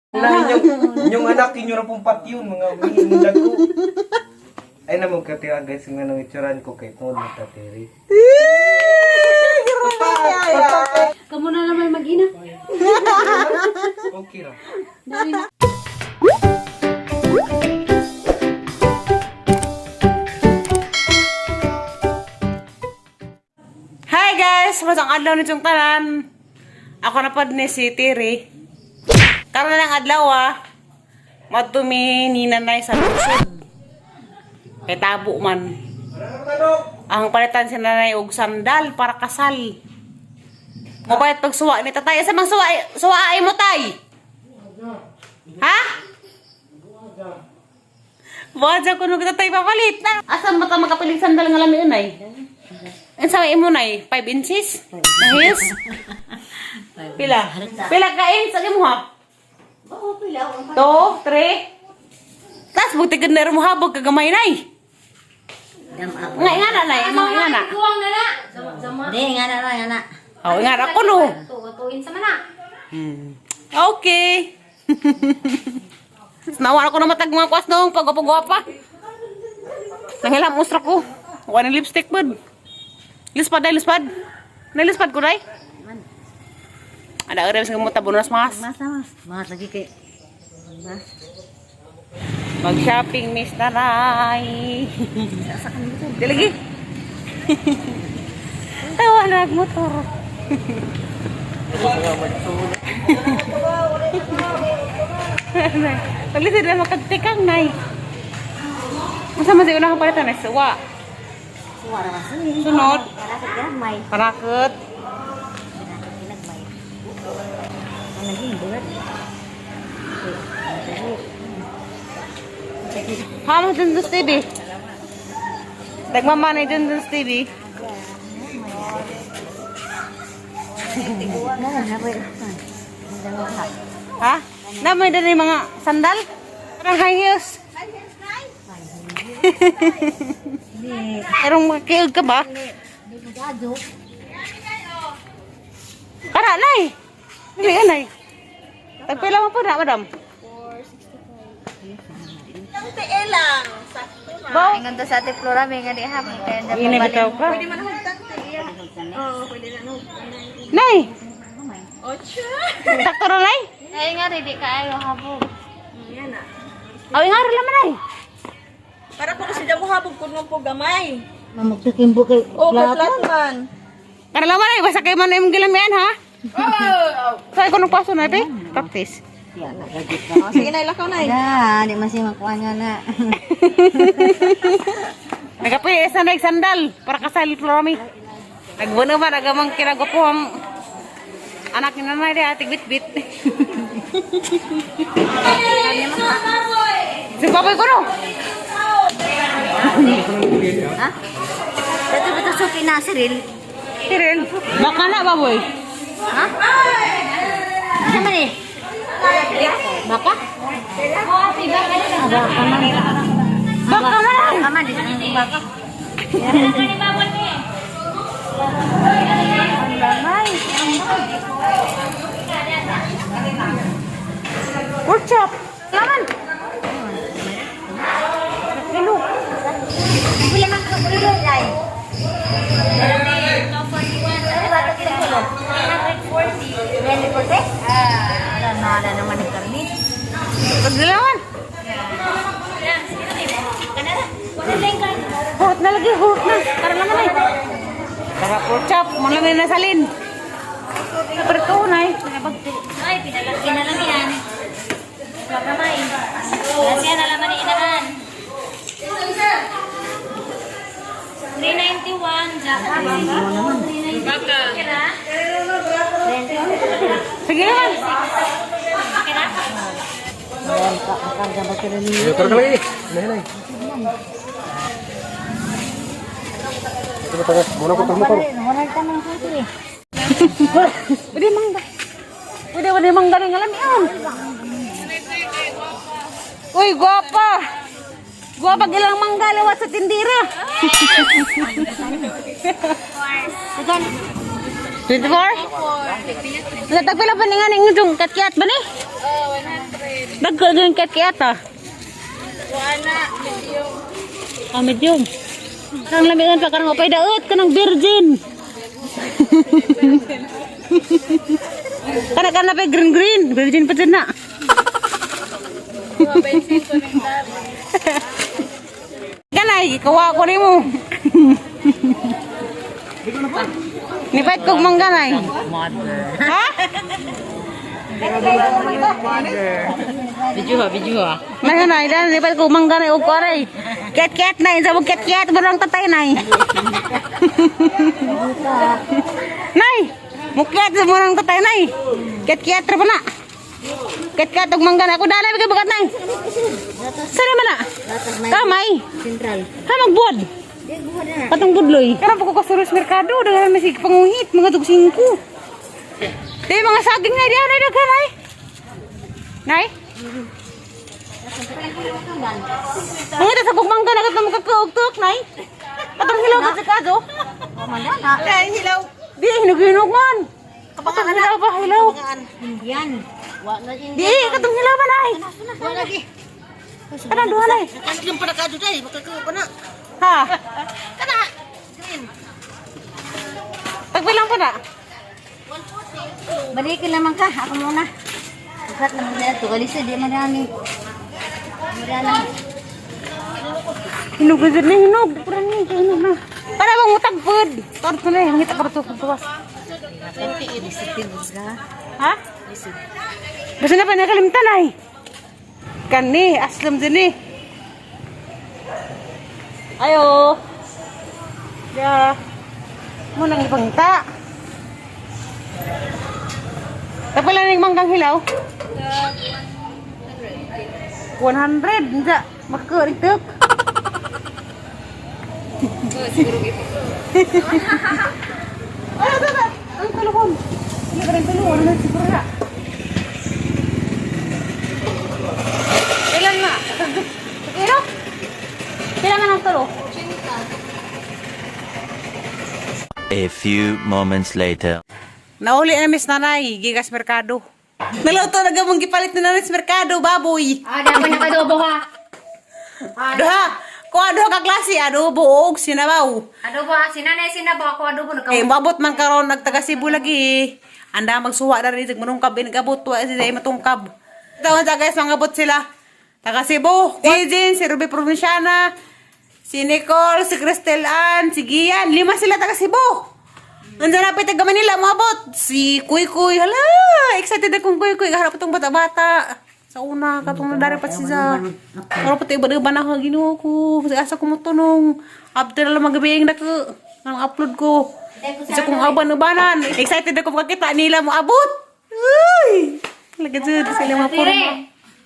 Na inyong anak, inyo na pong patyon, mga minundag ko. Ay na magkatira guys, yung anong itsuran ko kay tungod magkatiri. Kamu na naman mag-ina. Okay ra. Hi guys! Masang adlaw nitong tanan. Ako na pod ni si Tiri. Karon lang adlaw matumi ni nanay sa lusod. Kay tabo man. Ang palitan si nanay og sandal para kasal. Mabait pag suwa ni tatay. Asa mang suwa ay mo tay? Ha? Waja ko nung tatay papalit na. Asa mata makapilig sandal nga lami unay? Ang sa imo nay 5 inches? Nahis? Pila? Pila ka inch sa imo ha? 2, 3. Tas buktikan na mo habog kagamay nay. Nga na nay, nga na. Kuwang na na. Hindi, nga na. Oh, nga ra ko no. Tutuin sa mana. Okay. Nawa ako na matag mga kwas nung pagwapa-gwapa. Nangilam usra ko. Wala ni lipstick bud. Lispad. Nalispad ko day. Ada area sa mo tabunas mas. Mas lagi kay. Mag-shopping Miss Taray. Di lagi. Tawa nagmotor. Pagli sila makagtikang nay. Masama si unang kapalitan ay suwa. Suara masih. Sunod. Para gamay. Parakot. Pinagbay. Ang naging bulat. Hamas dun sa TV. Nagmamanay dun sa TV. Ha? Namay din yung mga sandal? Parang high heels. Parang makikiog ka ba? Kara, nay! Hindi ka, nay. Tagpila mo po na, madam. Bao? Ang ganda sa ate Flora, may nga di ha. Ini bitaw ka. Nay! Sakto na, nay? Ay nga, ready ka ayo habog. Awi nga rin naman, nay. Para po kasi damo habog kun mo po gamay. Mamagtukin po kay O flat man. Kara naman, nay. Basta kayo man yung gilamian, ha? Saan ko nung paso, nay, pe? Practice. O sige na ilakaw na. Ya, di masih makuha nga na. Nagapili isa na sandal para kasal Florami. Nagbuno ba nagamang kinagopo ang anak ni nanay di ating bit-bit. Si baboy ko no? Ha? Dito betul suki na Cyril. Tiril, baka na baboy. Ha? Ano man eh? Baka? Baka man. Baka man. Baka man. Baka. Pork chop. Laman. Kilo. Pila man ko kilo dai. 140. Ada naman ni karni. Pagdilawan. Hurot na lagi, hurot na. Tara naman ay. Tara pork chop, malamin na salin. Pero ito na eh. Ay, pinalaki na lang yan. Baka may. Kasi na laman ni inahan. 391. Baka. Sige naman. Tara ka lagi. Nay. Ito muna ko motor. Pwede mangga. Pwede mangga rin alam yan. Uy, guwapa. Guwapa gilang mangga lewat sa tindira. 24? Tagpila pa ni nga ning katyat ba ni? 100. Nagkagang kat-kat ah. Wala, medyo. Ah, medium. Nang lamigan pa karang opay daot kanang virgin. Kana pa green virgin pa dyan na. Mga bensin ko ng dami. Kanay, ikawa ko ni mo. Nipait kog mangganay. Ha? Video ha. Nay nay, dan nipait kog mangganay og kuaray. Ket nay, sabog ket barang tatay nay. Nay, mukyat sa barang tatay nay. Ket ra pa na. Ket og mangganay ako dalay bigay bagat nay. Sari man na? Kamay. Sentral. Ha magbuod. Patong budloy. Karang ko kasuros merkado dengan masih panguhit mga tugsingko. Di mga saging na diyan ay daghan ay. Nay? Mga ta sa kugmangga na katong makakaugtok nay. Patong hilaw ka sa kaso. Ay, hilaw. Di hinug-hinug man. Patong hilaw ba hilaw? Yan. Wala din. Di katong hilaw ba nay? Wala lagi. Kana duha nay. Kasi yung panakado tayo, makakawa pa na. Ha. Kana. Green. Pagbilang pa na. Balikin naman ka. Ako muna. Ukat naman na ito. Kalisa, di marami. Marami. Hinog na dyan hinog. Pura ni, hinog na. Para bang utagpod. Tarto na yung hita para tuwas. Ha? Basta na pa nakalimtan ay. Kani, aslam din eh. Ayo. Ya. Mo nang ipangta. Tapos lang yung manggang hilaw. 100. Hindi. Makakaritok. Ay, ito. Ang talukon. Hindi ka rin talukon. Ano siguro na? Ilan na? Kilo? Kailangan ng tulo? A few moments later. Nauli na Miss Nanay, gigas merkado. Naluto na gamong gipalit na Miss Merkado, baboy. Ada pa nakadobo ha. Duha, kuha duha ka klase, adobo og sinabaw. Adobo ha. Sinanay sinabaw ako adobo na Eh, mabot man karon nagtaga Cebu lagi. Anda magsuwa na rin, manungkab, inagabot, wa sila matungkab. Tawag sa guys, mangabot sila. Taga Cebu, si Jean, si Ruby Provinciana, si Nicole, si Cristel Ann, si Gian, 5 sila taga Cebu. Nandiyan na taga Manila, mabot. Si Kuy, hala, excited akong Kuy, harap itong bata-bata. Sa una, katong nadari pa siya. Harap ito iba-iba na ako, ginuha ko. Kasi asa ko mo to nung after na lang magabing na ko, nang upload ko. Isa kong aban-ubanan. Excited ako pagkita nila mo abot. Uy! Lagad dyan, sila mga puro.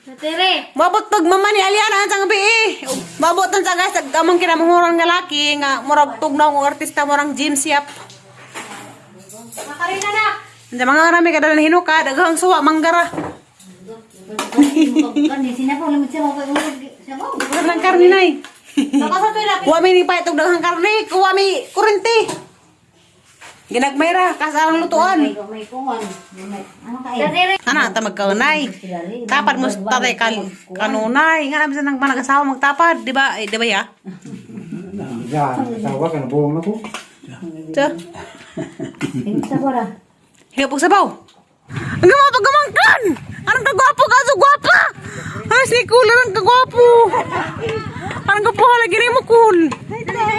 Natire. Mabot pag mama ni Aliana ang gabi eh. Mabot ang sa guys, amang kinamahurang nga laki nga murag tugnaw ng artista murang Jim Siap. Makarina na. Hindi mga karami ka dala na hinuka, daghang suwa, manggara. Kan di sini po limit siya mo siya mo. Huwag lang karni na eh. Baka sa tuila. Huwag may nipa itong daghang karni, huwag may kurente. Ginagmayra, kasarang lutuan. May kuwan. Ano kayo? Natire. Ana, ta magkaunay. Tapad mo tatay kanunay. Nga namin sa nang manag-asawa magtapad, di ba? Di ba ya? Yan, tawa ka na buong na po. So, Sa bora. hingapog sabaw. Ang gamapag-gamangkan! Anong kagwapo ka? So gwapa! Ay, si cool, anong kagwapo! Anong kapo halagi rin mo cool!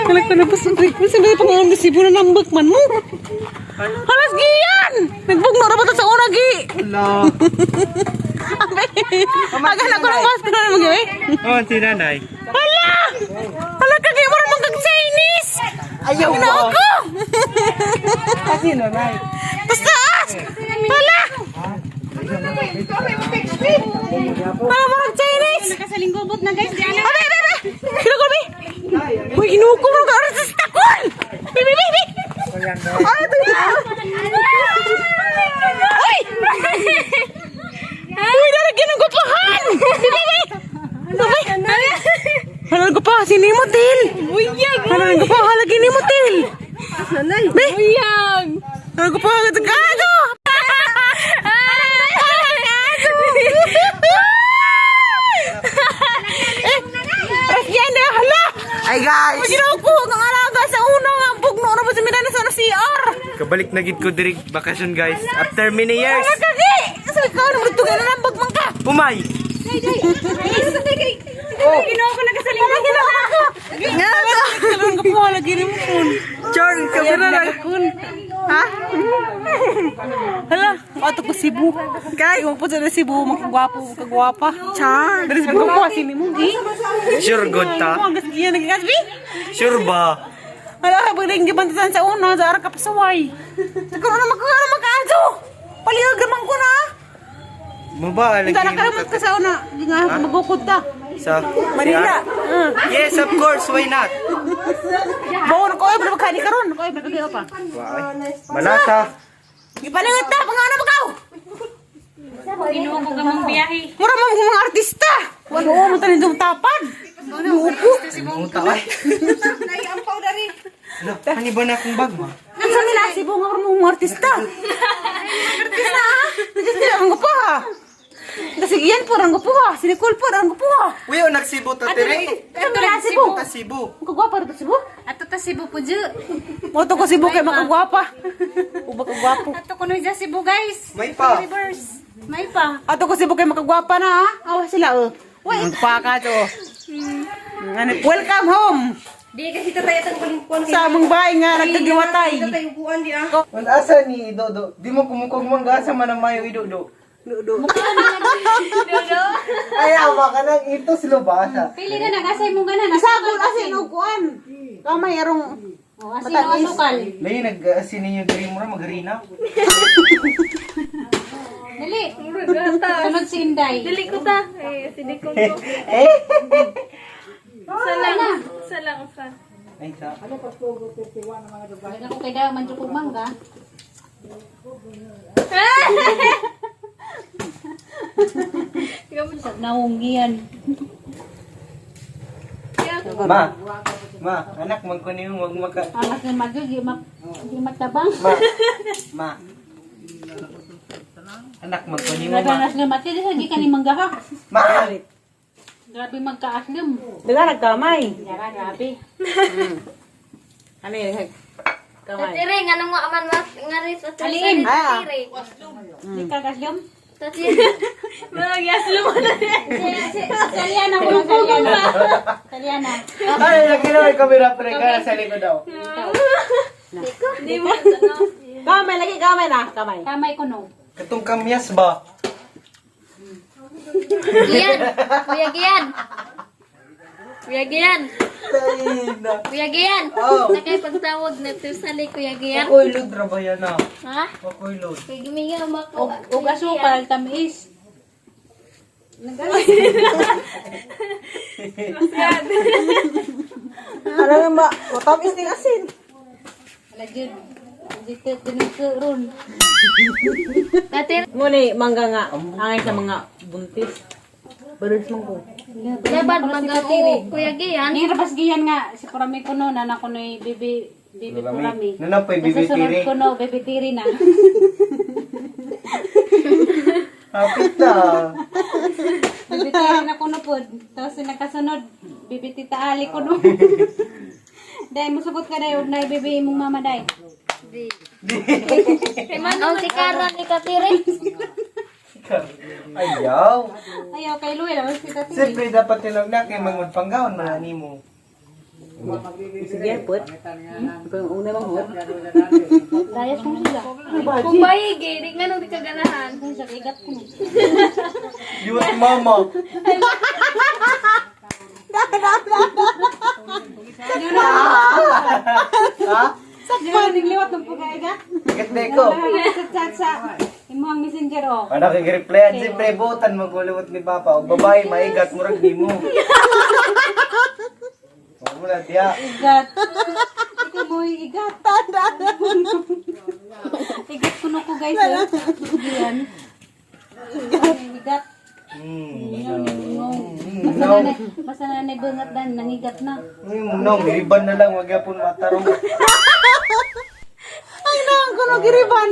Halag ka na pa sa break mo. Sabi pa nga ang disibo na nambak man mo. Halas giyan! Nagbugno na ba ito sa una, Gi? Hello. Agan ako ng mask na naman, Gi. Oh, si Nanay. Hala! Hala ka, Gi, marunong kang Chinese! Ayaw Ano ako? Kasi Nanay. Taas! Hala! Hala, marang Chinese! Nakasalinggobot na guys. Diyan na. Abe! Kinukul, Bi! Uy, kinukul mo ka! Artista cool! Bi! Ay, ito yun! Uy! Uy, naragyan ng gupahan! Bi! Halang gupa, sini mo, Til! Uyag! Halang gupa, halagin ni mo, Til! Sanay! Bi! Uyag! Halang gupa, kado! Nakabalik na gid ko diri bakasyon guys. After many years. Kagi! Kasi ikaw naman ito ka na nambag man ka. Umay. Ginawa ko nagasalita. Nga ba? Kalun ka po, lagi rin mo kun. Char, kamera lang. Ha? Hala, ato ko Cebu. Kay, huwag po sa Cebu, makagwapo, makagwapa. Char. Dari Cebu ko, sini mo, gi. Sure good ta. Ang gaskiya, nagigasbi. Sure ba? Hala, bagay gibantasan sa una, sa arang kapasaway. Siguro na magkaadyo. Palihag naman ko na. Maba lagi. Hindi na karamat ka sa una. Hindi nga, magukod ta. Sa Manila. Yes, of course, why not? Bawa na ko, ay, magkani ka ron. Ay, magkani pa. Malasa. Ipalingat ta, pangano magaw. Ginawa ko gamang biyahe. Mura mo mga artista. Wala mo tanin dong tapad. Muta ay. Ano, hani ba na akong bag ma? Nasa nila Cebu nga mga artista. Artista ha? Nagkasila ang gupo ha. Kasi iyan po, ang gupo ha. Sinikul po, ang gupo ha. Uyo, nagsibo ta tiri. Ay, wala Cebu. Ta Cebu. Ang kagwapa rin Cebu. Ato ta Cebu po dyan. Moto ko Cebu kay makagwapa. Uba kagwapo. Ato ko na dyan Cebu guys. May pa. Reverse. May pa. Ato ko Cebu kay makagwapa na ha. Awa sila oh. Uy, ang paka to. Welcome home. Di kasi tayo itong kulingkuan. Sa among bahay nga, nagkagiwatay. Wala asa ni Dodo. Di mo kumukog mong gasa man ang mayo idodo. Dodo. Ay, awa ka nang ito sila basa. Pili na nagasay mo ganan. Isagol asin uguan. Kamay arong Asino asukal. Lain nag-asin ninyo diri mo na magarina. Dali. Sunod si Inday. Dali ko ta. Eh? Salang pa. Ay, sa. Dali ko kay daw manjukog mangga. Sa naunggian. Ma, anak magkunin mo wag maka. Alas na magigi magtabang. Ma. Anak magkunin mo ma. Grabe aslim ati di sa gikan ni mangga ha. Ma. Grabe magkaaslim. Daga nagkamay. Yara grabe. Ano yun? Kamay. Tire, nga nang maaman nga rin sa Alin? Ah. Tire. Di ka kaslim. Tatire. Saliana ko lang saliana. Saliana. Ay, lagi na may kamera pre ka sa likod daw. Kamay lagi, kamay na. Kamay. Kamay ko no. Katong kamyas ba? Gian. Kuya Gian. Kuya Gian. Tayna. Kuya Gian. Oh. Nakipagtawag na ito sa Kuya Gian. Ako'y load ra ba yan ah? Ha? Ako'y load. Kaya gumigaw mo ako. Ug asukal tamis. Ano nga ba? Tamis ng asin. Ala jud. Dito dinito ron. Tatire. Ngunit, mangga nga. Angay sa mga buntis. Baris mong ko. Labad mag-o. Kuya Gian. Ni rabas giyan nga si Purami ko no nanak ko noy bibi Purami. Nanapay Sa sunod bibitiri. ko no bibi tiri na. Hapit na. Bibi tiri na ko no pod. Tapos nakasunod bibi tita Ali ko no. Dai mo sugot ka dai na bibi imong mama dai. Ang sikaran ni Katire. Ayaw. Ayaw kay Luel mas kita tiri. Siyempre dapat tinag na kay mangod panggaon manani mo. Sige, put. Pang una bang hot? Dayas mo sila. Kung bayig eh, di nga nung di kaganahan. Sa igat ko. Youth mama. Ha? Sakpan ning liwat ng pagaiga. Ganda ko. Sa imong messenger oh. Ano kay reply siyempre butan magulawot ni papa og babae maigat murag nimo. Wala dia. Igat. Ikaw mo igat. Igat ko na ko guys. Yan. Igat. Basta na bangat dan nangigat na. No, giriban na lang wag yapon matarong. Ay, naang ko no giriban.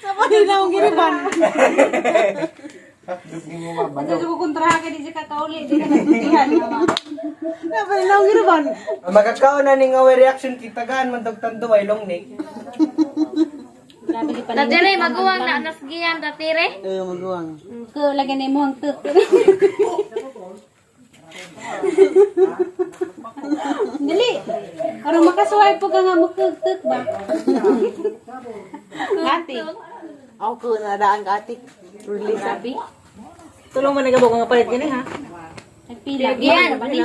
Napalin na akong giriban. Basta ko kontraha ka di ka kauli. Di ka nagtutihan. Napalin na akong giriban. Magkakaon na ning away reaction kita gaan man dog tando ay long neck. Grabe di pa Tatire, maguwang na nasgiyan, tatire. Maguwang. Ko lagyan na mo ang tuk. Dili. Aron makasuway po ka nga magtug-tug ba? Ati. Ako ko nadaan ka ati. Release. Grabe. Tulong man nagabog nga palit gani ha. Nagpila. Yan. Ba ni?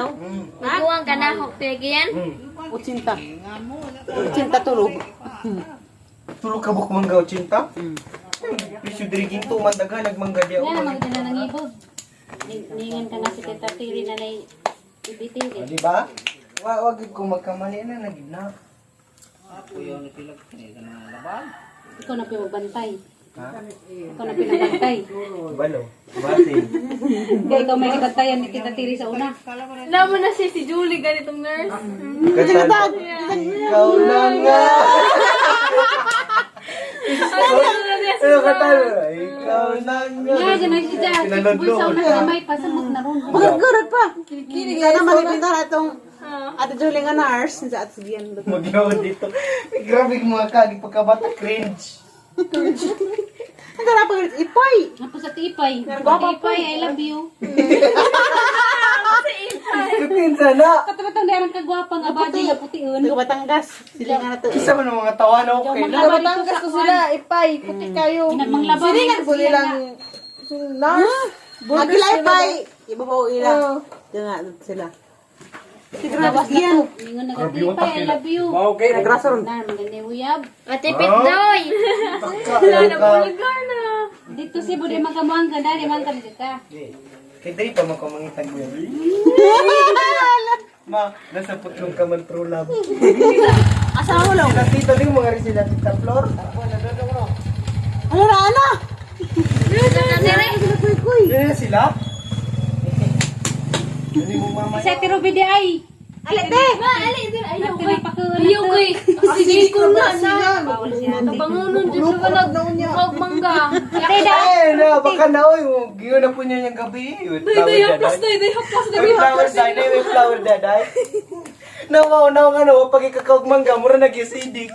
Maguwang ka na, huktigian. 80. 80 tulog. Tulog ka buk manggaw cinta? Pisyo diri ginto man daga nagmangga dia. Yan ang magdala ng ibog. Ningan ka na si Tita Tiri na nay ibitin. Di ba? Wag ko magkamali na nagid na. Ikaw na pinabantay. Ha? Ikaw na pinabantay. Balo. Bati. Kaya ikaw may nabantayan ni Tita Tiri sa una. Naman na si Julie, ganitong nurse. Katal. Ikaw na nga. Ano katal? Ikaw na nga. Nga, dyan ay siya. Siguro sa una kamay, pasamot na ron. Magagurot pa. Kini sana malipintar atong Ate Julie nga nurse sa Atsibian. Magyawad dito. Grabe mga kagi pagkabata cringe. Ang garap pa ipay. Apo sa tipay. Tipay, I love you. Kutin sana. Katabatang darang kagwapang abadi na putiun. Hindi ko Batangas. Sila nga na to. Isa man ang mga tawa na okay na. Batangas ko sila, ipay, puti kayo. Inamang labaw. Silingan ko nilang nurse. Agila ipay. Iba pa o ila. Diyan nga sila. Lawas na to. Ingon nagatipay, I love you. Okay. Nagraso ron. Na, maganda uyab. Matipit doy. Dito si Bude magkamuang ganda, di man ka dito ka. Kaya dali pa magkamangitag mo yan. Ma, nasa putlong ka man true love. Asawa lang. Sila tito din mga rin sila tita Flor. Ano na ano? Tatire. Yan sila. Hindi mo mama. Sa tirubi di ay. Alite. Ayaw ko. Ayaw ko eh. Sige ko na na. Bawal siya. Bangunon dyan sa kalag. Mangga. Ay, na, baka na, oy. Giyo na po niya yung gabi. With flower daday. With flower daday. With flower daday. Nawaw, ano, pag ikakawag mangga, mura nag-isidik.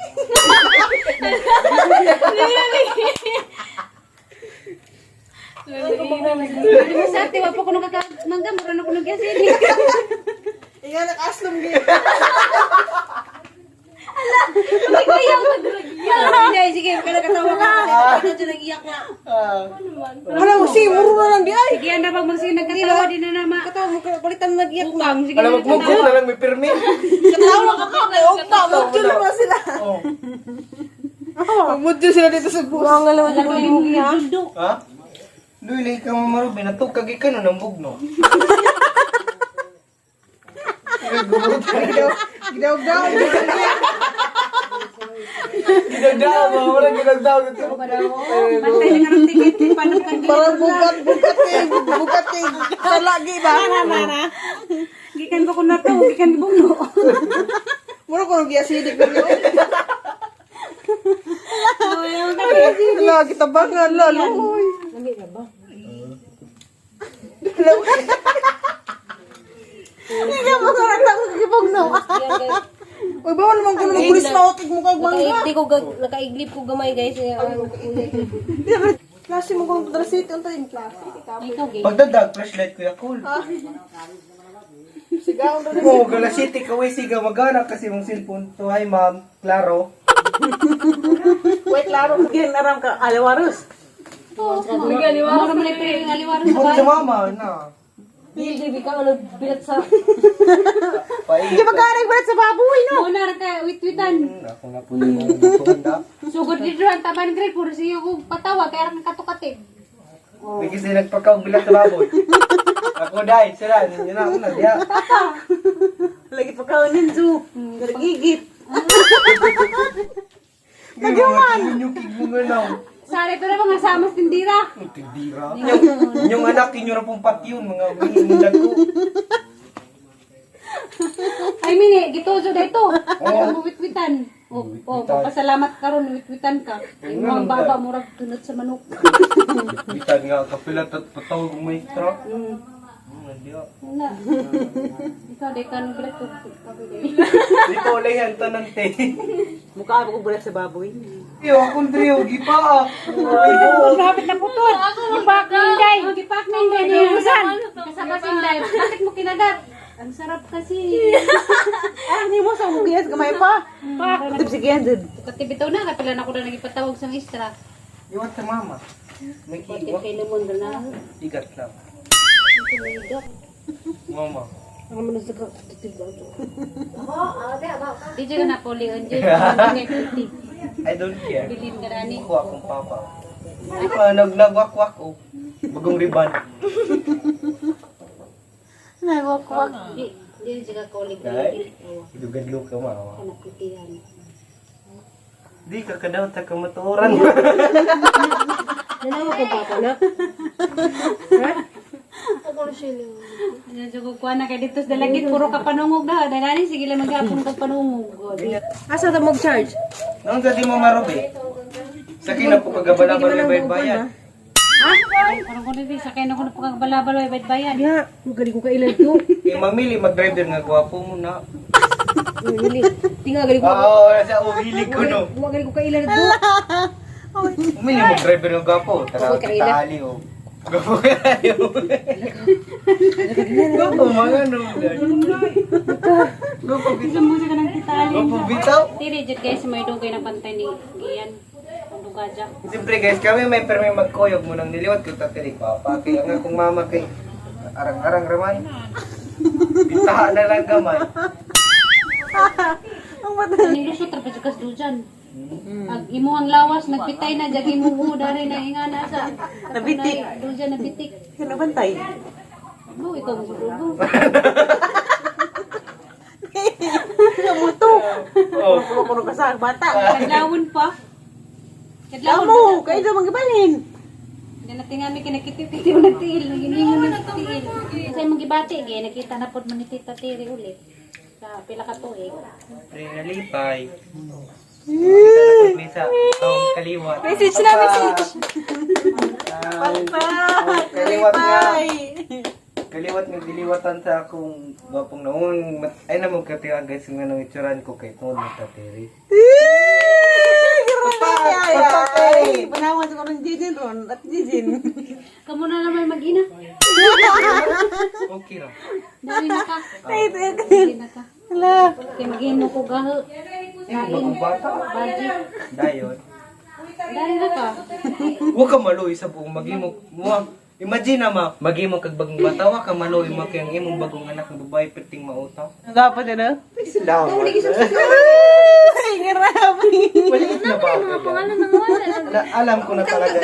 Sa ati, wap ko nagkakamangga, mura na ko nag-asili. Inga nakaslom gid. Hindi, sige, kaya katawa ka. Ito dyan nag-iyak na. Wala mo si muro na lang di ay. Sige, anda pag magsige nagkatawa din na nama. Katawa mo palitan nag-iyak na. Utang, sige. Alam mo, magmugok na lang may pirmi. Katawa ka ka kay Okta, magdul na sila. Oh. Magmudyo sila dito sa bus. Ang alam Alam ko yung dundo. Ha? Luilay ka mamarubi, natugkagi ka no ng bugno. Gidaw-daw. Ginagdaw mo, walang ginagdaw dito. Bantay na karang tikit, paano kang Parang bukat kay sa lagi ba? gikan ko ko na to, gikan buno. Muro ko nag-iasidik ko yun. Ayaw ka. Wala, kita ba nga lalo. Hindi mo ka natang kipugno. Uy, bawal naman ko naman pulis na otig mo kag mangga. Nakaiglip ko gamay guys. Klase mo kung drasit, ang tayong klase. Ikaw gay. Pagdadag, flashlight kuya cool. Sigaw na Oo, gala city kaway siga magana kasi mong cellphone to. Hi ma'am, klaro. Wait, laro. Yan aram ka alawaros. Mura mo na yung aliwaran Di sa mo bahay. sa mama, na. Hindi ka ano bilat sa... Paingit. Di ba ka nagbalat sa baboy no? Muna ka, wit-witan. Ako nga po yung mga Sugod dito ang taban grade, puro siya ko patawa, kaya rin katukatid. May kasi nagpakaw bilang sa baboy. Ako dahil, sila, yun na, una, diya. Lagi pa ka ninju. Gigit. Nagawan! Yung kig mo nga na. Sari ito na mga samas tindira. Tindira. Yung anak, inyo na pong patyon, mga minundag ko. Ay mini, gitoso da ito. Ayaw mo wit-witan. O, papasalamat ka ron, wit-witan ka. Ay mga baba, murag tunod sa manok. Bitan nga, kapilat at patawag ng maestra. Wala. Ikaw, di ka nung bilat ko. Di ko ulit yan tanan te. Mukha ako bulat sa baboy. Iyo, akong driyo, gipa. Grabe na putol. Ipak na inday. Gipak na hindi. Nilusan. Kasama sinday. Bakit mo kinagat? Ang sarap kasi. Ah, hindi mo sa mugiyas gamay pa. Pak. Tip sige yan dun. Katibitaw na. Kapilan ako na nagipatawag sa istra. Iwan sa mama. May kiwa. Kay Lemon na. Igat lang. Mama. Di dyan na poli. Andiyan. I don't care. Bilin ka na ni. Ako akong papa. Ay pa, nagwakwak ko. Bagong riban. Nagwakwak. Di dyan ka kolig. Dahil, idugad-lug ka mama. Anak pitihan. Di ka kadaw ta kamaturan. Dalawa ko papa na. Ano dyan ko kuha na kay dito sa dalagit. Puro ka panungog na. Dahil sige lang maghapon ka panungog. Asa ta mag charge? Nung dati mo marobi. Sa kina po kagabala-bala yung bayad-bayad. Parang ko rin, sakay na ko na pagkabalabalo ay bayad-bayad. Ya, magaling ko kailan to. Eh, mamili mag-driver nga gwapo mo na. Tinggal galing ko. Oo, nasa uhilig ko no. Magaling ko kailan to. Mamili mag-driver nga gwapo. Tara, taali o. Gwapo ka tayo. Gwapo mga no. Gwapo bitaw. Gusto mo siya ka ng kitali. Gwapo bitaw. Tiri, dyan guys, may dugay na pantay ni Gian. Ang dugadya. Siyempre guys, kami may permi magkoyog mo nang niliwat ko tatiri ko. Kaya nga kung mama kay arang-arang raman. Bintahan na lang gamay. Nilusot ra pa dyan kas dujan. Ag imo ang lawas, nagpitay na, dyan imo mo, dari na ingana sa... Nabitik. Dujan, nabitik. Sino bantay? Mo, ikaw mo sa dugo. Kamuto. Oh. Kuno ka sa bata. Kadlawon pa. Kadlawon Kamu, pa. kayo daw magibalin. Hindi natin nga may kinakitip-kitip na tiil. Naginingon na tiil. Kasi mong gibati, nakita na po mo ni Tita Tiri ulit. Sa pila ka tuig. Pre, nalipay. Misa, taong kaliwat. Message na message. Kaliwat nga. Kaliwat nga diliwatan sa akong gwapong noon. Ay naman katiwa guys nga nang itsuran ko kay tungod ng tateri. Ay, panawan sa ng Jijin ron at Jijin. Kamu na naman mag-ina. Okay ra. Dari na ka. Dari na ka. Hala. Kaya mag-ino ko gaho. Bagong bata. Baji. Dayon. Dari na ka. Huwag ka maluy sa buong mag-imong. Imagine ma, mag-imong kag bagong bata, huwag ka maluy mo kay ang imong bagong anak ng babae perting mautaw. Dapat yun, Salamat. Ay, grabe. Maliit na ba? Alam ko na talaga.